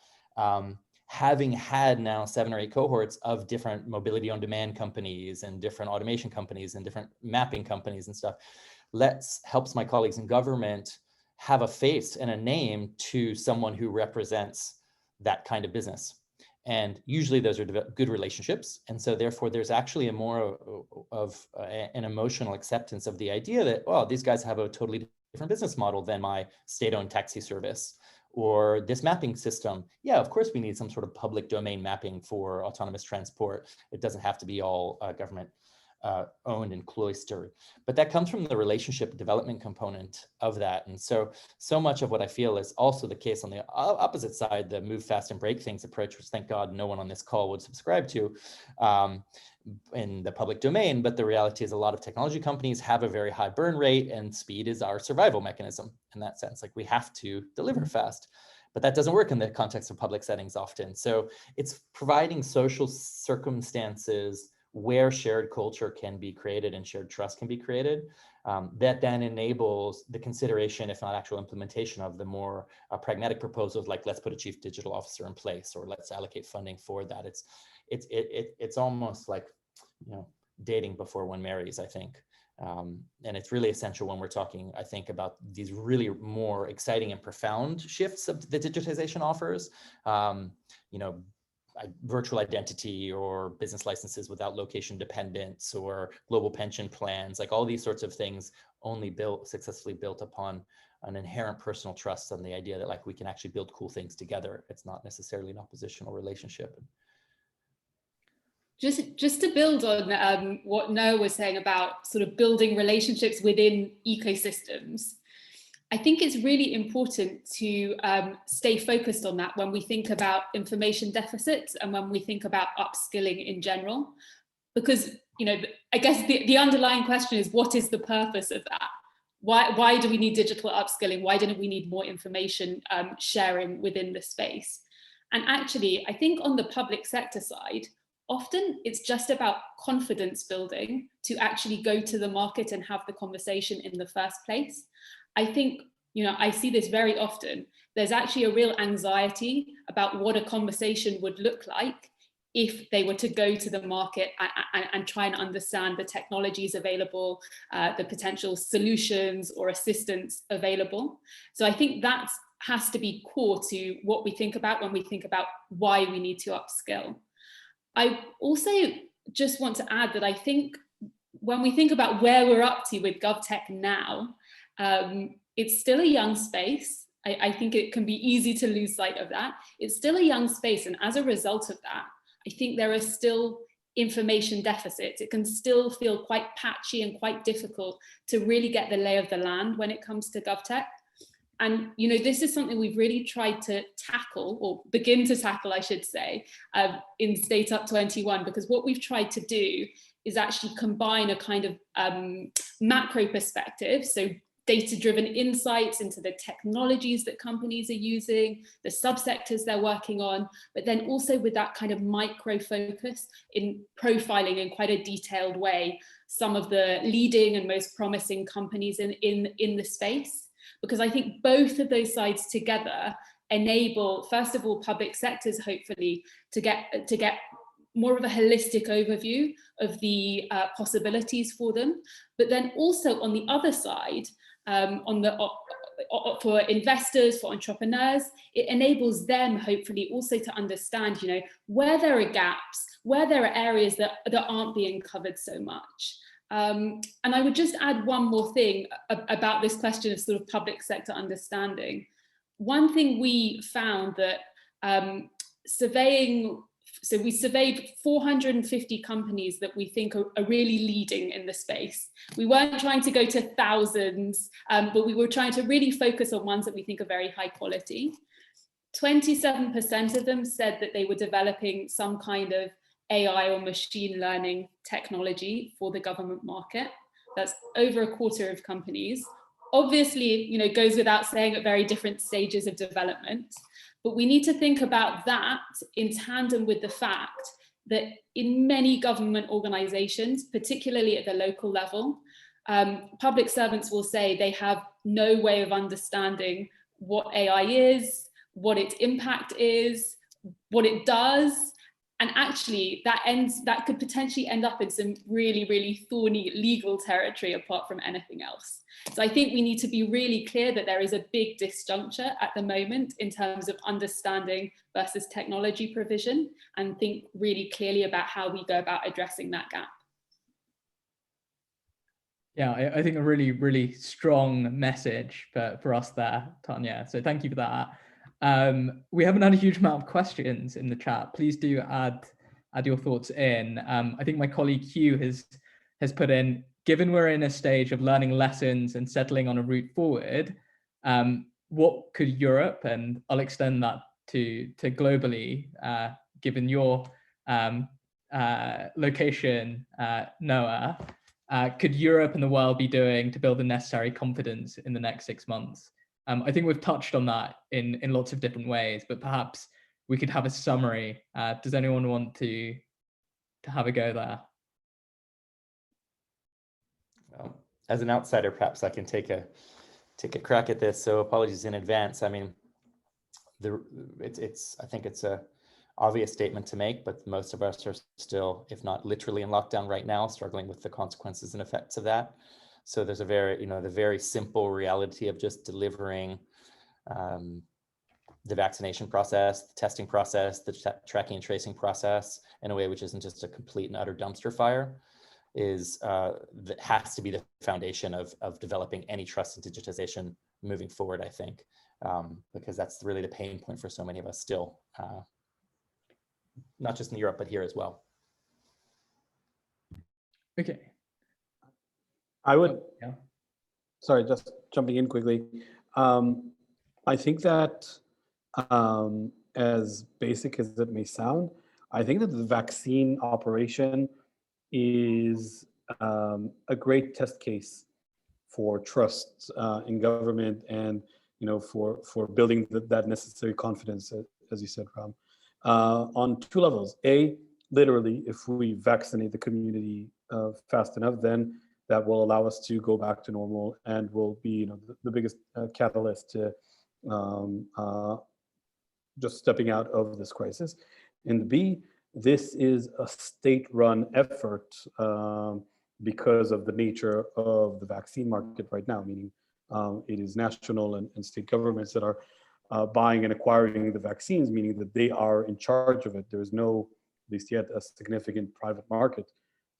having had now 7 or 8 cohorts of different mobility on demand companies and different automation companies and different mapping companies and stuff, helps my colleagues in government have a face and a name to someone who represents that kind of business. And usually those are good relationships. And so therefore there's actually a more of an emotional acceptance of the idea that, oh, these guys have a totally different business model than my state-owned taxi service or this mapping system. Yeah, of course we need some sort of public domain mapping for autonomous transport. It doesn't have to be all government owned and cloistered, but that comes from the relationship development component of that. And so much of what I feel is also the case on the opposite side, the move fast and break things approach, which thank God no one on this call would subscribe to in the public domain. But the reality is a lot of technology companies have a very high burn rate, and speed is our survival mechanism in that sense. Like, we have to deliver fast. But that doesn't work in the context of public settings often. So it's providing social circumstances where shared culture can be created and shared trust can be created, that then enables the consideration, if not actual implementation, of the more pragmatic proposals, like let's put a chief digital officer in place, or let's allocate funding for that. It's almost like, dating before one marries, I think. And it's really essential when we're talking, I think, about these really more exciting and profound shifts that digitization offers. Virtual identity, or business licenses without location dependence, or global pension plans, like all these sorts of things only successfully built upon an inherent personal trust and the idea that, like, we can actually build cool things together. It's not necessarily an oppositional relationship. Just to build on what Noah was saying about sort of building relationships within ecosystems, I think it's really important to stay focused on that when we think about information deficits and when we think about upskilling in general, because I guess the underlying question is, what is the purpose of that? Why do we need digital upskilling? Why don't we need more information sharing within the space? And actually, I think on the public sector side, often it's just about confidence building to actually go to the market and have the conversation in the first place. I think, I see this very often. There's actually a real anxiety about what a conversation would look like if they were to go to the market and try and understand the technologies available, the potential solutions or assistance available. So I think that has to be core to what we think about when we think about why we need to upskill. I also just want to add that I think when we think about where we're up to with GovTech now, it's still a young space. I think it can be easy to lose sight of that. It's still a young space, and as a result of that, I think there are still information deficits. It can still feel quite patchy and quite difficult to really get the lay of the land when it comes to GovTech. And, you know, this is something we've really tried to tackle, or begin to tackle, I should say, in StateUp 21, because what we've tried to do is actually combine a kind of macro perspective, so data-driven insights into the technologies that companies are using, the subsectors they're working on, but then also with that kind of micro focus in profiling in quite a detailed way some of the leading and most promising companies in the space. Because I think both of those sides together enable, first of all, public sectors hopefully to get more of a holistic overview of the possibilities for them, but then also on the other side, for investors, for entrepreneurs, it enables them hopefully also to understand, you know, where there are gaps, where there are areas that aren't being covered so much. And I would just add one more thing about this question of sort of public sector understanding. One thing we found that so we surveyed 450 companies that we think are really leading in the space. We weren't trying to go to thousands, but we were trying to really focus on ones that we think are very high quality. 27% of them said that they were developing some kind of AI or machine learning technology for the government market. That's over a quarter of companies. Obviously, you know, goes without saying, at very different stages of development. But we need to think about that in tandem with the fact that in many government organizations, particularly at the local level, public servants will say they have no way of understanding what AI is, what its impact is, what it does. And actually that could potentially end up in some really, really thorny legal territory apart from anything else. So I think we need to be really clear that there is a big disjuncture at the moment in terms of understanding versus technology provision, and think really clearly about how we go about addressing that gap. Yeah, I think a really, really strong message for us there, Tanya. So thank you for that. We haven't had a huge amount of questions in the chat. Please do add your thoughts in. I think my colleague Hugh has put in, given we're in a stage of learning lessons and settling on a route forward, what could Europe, and I'll extend that to globally, given your location, Noah, could Europe and the world be doing to build the necessary confidence in the next 6 months? I think we've touched on that in lots of different ways, but perhaps we could have a summary. Does anyone want to have a go there? Well, as an outsider, perhaps I can take a crack at this. So apologies in advance. I mean, I think it's a obvious statement to make, but most of us are still, if not literally in lockdown right now, struggling with the consequences and effects of that. So there's a very, the very simple reality of just delivering the vaccination process, the testing process, the tracking and tracing process in a way which isn't just a complete and utter dumpster fire that has to be the foundation of developing any trust in digitization moving forward, I think, because that's really the pain point for so many of us still, not just in Europe, but here as well. Okay. I would, sorry, just jumping in quickly. I think that as basic as it may sound, I think that the vaccine operation is a great test case for trust in government, and for building that necessary confidence, as you said, Ram, on two levels. A, literally, if we vaccinate the community fast enough, then that will allow us to go back to normal and will be the biggest catalyst to just stepping out of this crisis. And B, this is a state-run effort because of the nature of the vaccine market right now, meaning it is national and state governments that are buying and acquiring the vaccines, meaning that they are in charge of it. There is no, at least yet, a significant private market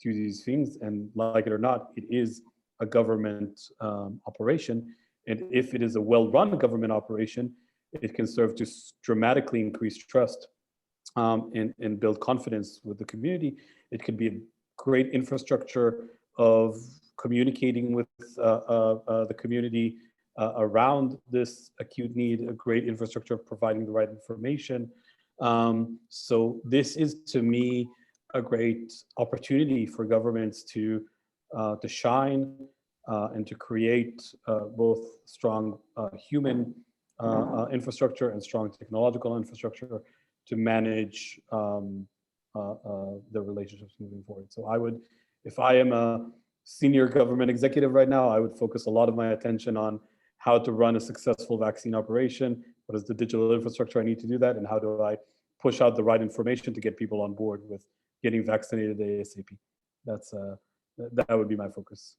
to these things. And like it or not, it is a government operation. And if it is a well-run government operation, it can serve to dramatically increase trust and build confidence with the community. It could be a great infrastructure of communicating with the community around this acute need, a great infrastructure providing the right information. So this is, to me, a great opportunity for governments to shine and to create both strong human infrastructure and strong technological infrastructure to manage the relationships moving forward. So I would, if I am a senior government executive right now, I would focus a lot of my attention on how to run a successful vaccine operation. What is the digital infrastructure I need to do that? And how do I push out the right information to get people on board with getting vaccinated ASAP? That would be my focus.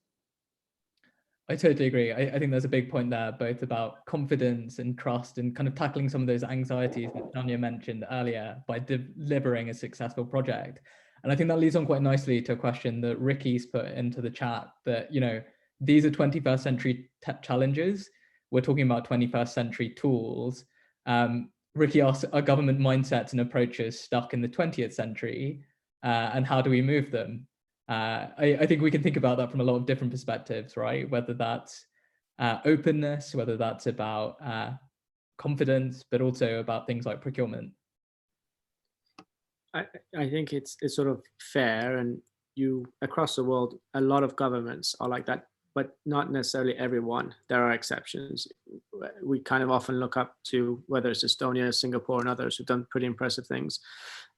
I totally agree. I think there's a big point there, both about confidence and trust and kind of tackling some of those anxieties that Tanya mentioned earlier by delivering a successful project. And I think that leads on quite nicely to a question that Ricky's put into the chat that, you know, these are 21st century tech challenges. We're talking about 21st century tools. Ricky asks, are government mindsets and approaches stuck in the 20th century? And how do we move them? I think we can think about that from a lot of different perspectives, right? Whether that's openness, whether that's about confidence, but also about things like procurement. I think it's sort of fair, and across the world, a lot of governments are like that, but not necessarily everyone. There are exceptions. We kind of often look up to whether it's Estonia, Singapore, and others who've done pretty impressive things.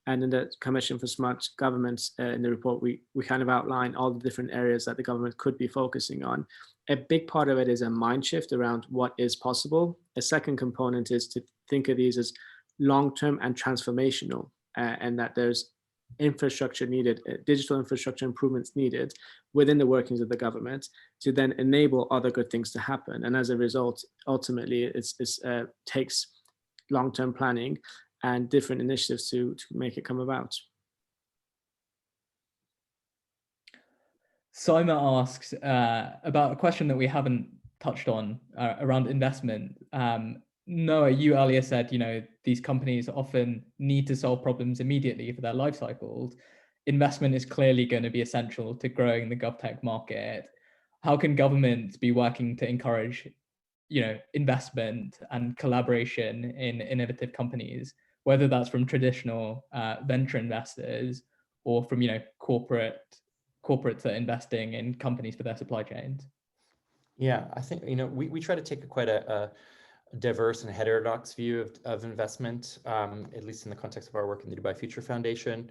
And in the Commission for Smart Governments, in the report, we kind of outline all the different areas that the government could be focusing on. A big part of it is a mind shift around what is possible. A second component is to think of these as long-term and transformational, and that there's infrastructure needed, digital infrastructure improvements needed within the workings of the government to then enable other good things to happen. And as a result, ultimately, it takes long-term planning and different initiatives to make it come about. Simon asks about a question that we haven't touched on around investment. Noah, you earlier said, you know, these companies often need to solve problems immediately for their life cycles. Investment is clearly going to be essential to growing the GovTech market. How can governments be working to encourage, you know, investment and collaboration in innovative companies, whether that's from traditional venture investors or from, you know, corporates that are investing in companies for their supply chains? Yeah, I think, you know, we try to take quite a diverse and heterodox view of investment, at least in the context of our work in the Dubai Future Foundation,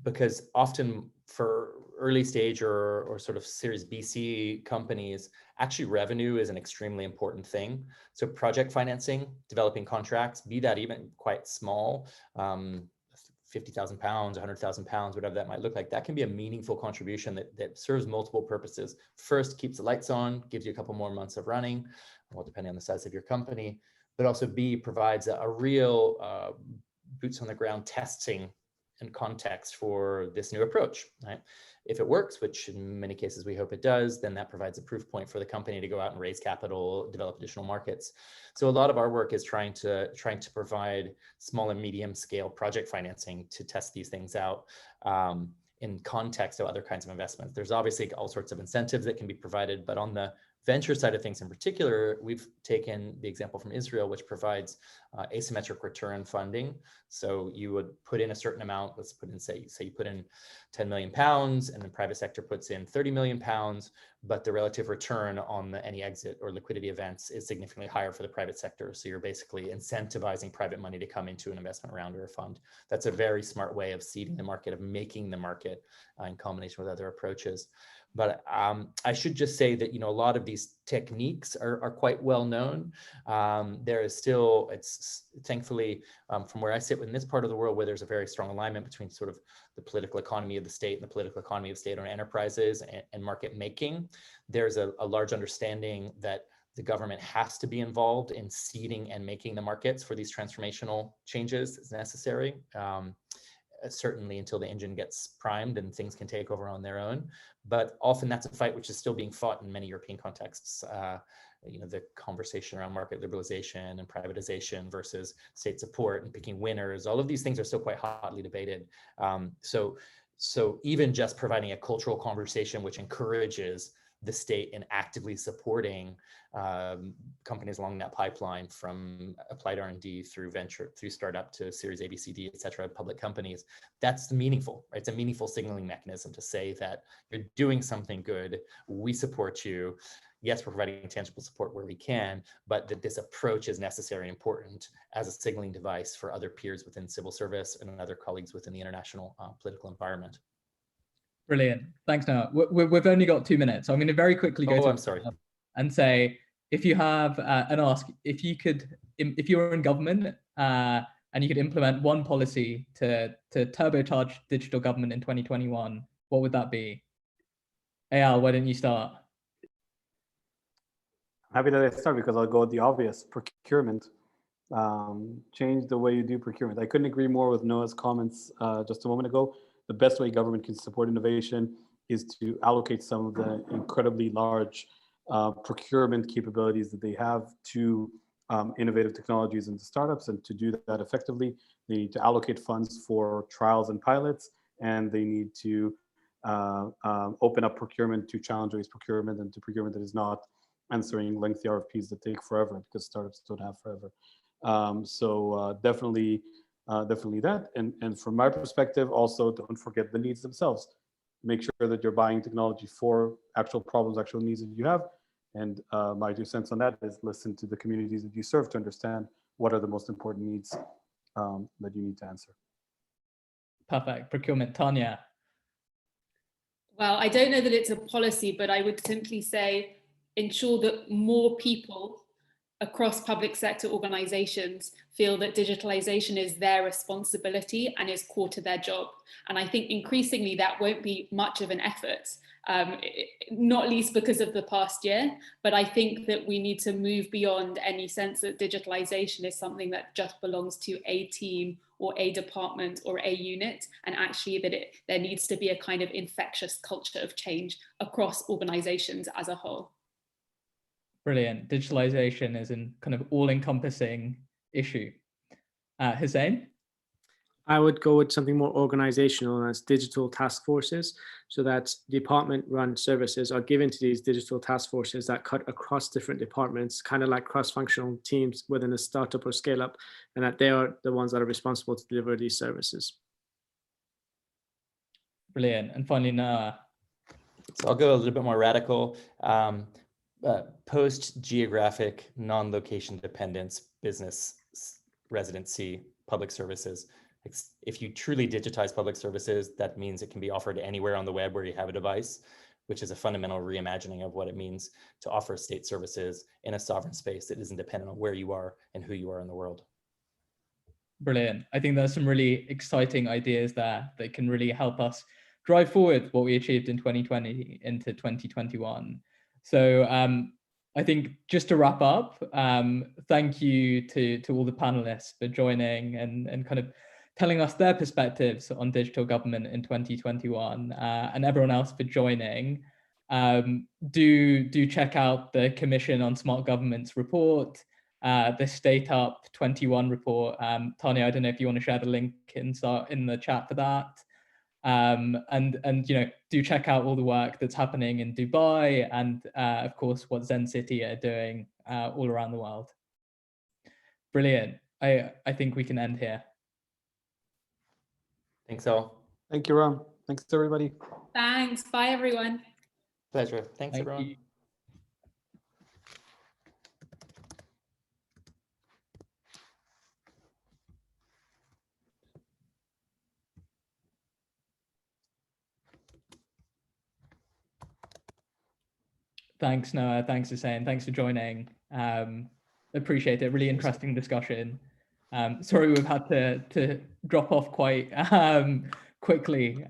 because often for early stage or sort of Series BC companies, actually revenue is an extremely important thing. So project financing, developing contracts, be that even quite small, 50,000 pounds, 100,000 pounds, whatever that might look like, that can be a meaningful contribution that serves multiple purposes. First, keeps the lights on, gives you a couple more months of running, well, depending on the size of your company, but also B, provides a real boots on the ground testing and context for this new approach, right? If it works, which in many cases we hope it does, then that provides a proof point for the company to go out and raise capital, develop additional markets. So a lot of our work is trying to provide small and medium scale project financing to test these things out in context of other kinds of investments. There's obviously all sorts of incentives that can be provided, but on the venture side of things in particular, we've taken the example from Israel, which provides asymmetric return funding. So you would put in a certain amount, let's put in, say you put in 10 million pounds and the private sector puts in 30 million pounds, but the relative return on any exit or liquidity events is significantly higher for the private sector. So you're basically incentivizing private money to come into an investment round or a fund. That's a very smart way of seeding the market, of making the market in combination with other approaches. But I should just say that, you know, a lot of these techniques are quite well known. There is still, it's thankfully from where I sit in this part of the world, where there's a very strong alignment between sort of the political economy of the state and the political economy of state-owned enterprises and market making. There's a large understanding that the government has to be involved in seeding and making the markets for these transformational changes as necessary. Certainly until the engine gets primed and things can take over on their own. But often that's a fight which is still being fought in many European contexts. You know, the conversation around market liberalization and privatization versus state support and picking winners, all of these things are still quite hotly debated. So even just providing a cultural conversation which encourages the state in actively supporting companies along that pipeline, from applied R&D through venture, through startup to Series A, B, C, D, et cetera, public companies. That's meaningful, right? It's a meaningful signaling mechanism to say that you're doing something good, we support you. Yes, we're providing tangible support where we can, but that this approach is necessary and important as a signaling device for other peers within civil service and other colleagues within the international political environment. Brilliant. Thanks, Noah. We've only got 2 minutes, so I'm going to very quickly go I'm sorry. And say, if you have an ask, if you were in government and you could implement one policy to turbocharge digital government in 2021, what would that be? Eyal, why don't you start? Happy that I start because I'll go with the obvious: procurement. Change the way you do procurement. I couldn't agree more with Noah's comments just a moment ago. The best way government can support innovation is to allocate some of the incredibly large procurement capabilities that they have to innovative technologies and startups. And to do that effectively, they need to allocate funds for trials and pilots, and they need to open up procurement to challenge-based procurement and to procurement that is not answering lengthy RFPs that take forever, because startups don't have forever. Definitely that. And from my perspective, also don't forget the needs themselves. Make sure that you're buying technology for actual problems, actual needs that you have. And my 2 cents on that is listen to the communities that you serve to understand what are the most important needs that you need to answer. Perfect. Procurement. Tanya. Well, I don't know that it's a policy, but I would simply say ensure that more people across public sector organizations feel that digitalization is their responsibility and is core to their job. And I think increasingly that won't be much of an effort, not least because of the past year. But I think that we need to move beyond any sense that digitalization is something that just belongs to a team or a department or a unit, and actually that there needs to be a kind of infectious culture of change across organizations as a whole. Brilliant. Digitalization is a kind of all-encompassing issue. Husayn? I would go with something more organizational as digital task forces, so that department-run services are given to these digital task forces that cut across different departments, kind of like cross-functional teams within a startup or scale-up, and that they are the ones that are responsible to deliver these services. Brilliant. And finally, Noah. So I'll go a little bit more radical. Post-geographic, non-location dependence, business residency, public services. If you truly digitize public services, that means it can be offered anywhere on the web where you have a device, which is a fundamental reimagining of what it means to offer state services in a sovereign space that isn't dependent on where you are and who you are in the world. Brilliant. I think there's some really exciting ideas there that can really help us drive forward what we achieved in 2020 into 2021. So I think just to wrap up, thank you to all the panelists for joining and kind of telling us their perspectives on digital government in 2021, and everyone else for joining. Do check out the Commission on Smart Government's report, the StateUp 21 report. Tanya, I don't know if you want to share the link in the chat for that. And do check out all the work that's happening in Dubai, and of course what Zen City are doing all around the world. Brilliant. I think we can end here. Thanks all. Thank you, Ram. Thanks to everybody. Thanks. Bye, everyone. Pleasure. Thanks, Thank everyone. you. Thanks, Noah. Thanks, Husayn. Thanks for joining. Appreciate it. Really interesting discussion. Sorry we've had to drop off quite quickly,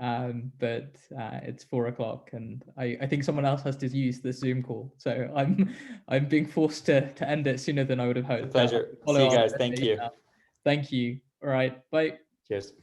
but it's 4 o'clock, and I think someone else has to use the Zoom call, so I'm being forced to end it sooner than I would have hoped. Pleasure. See you guys. Thank you. Thank you. All right. Bye. Cheers.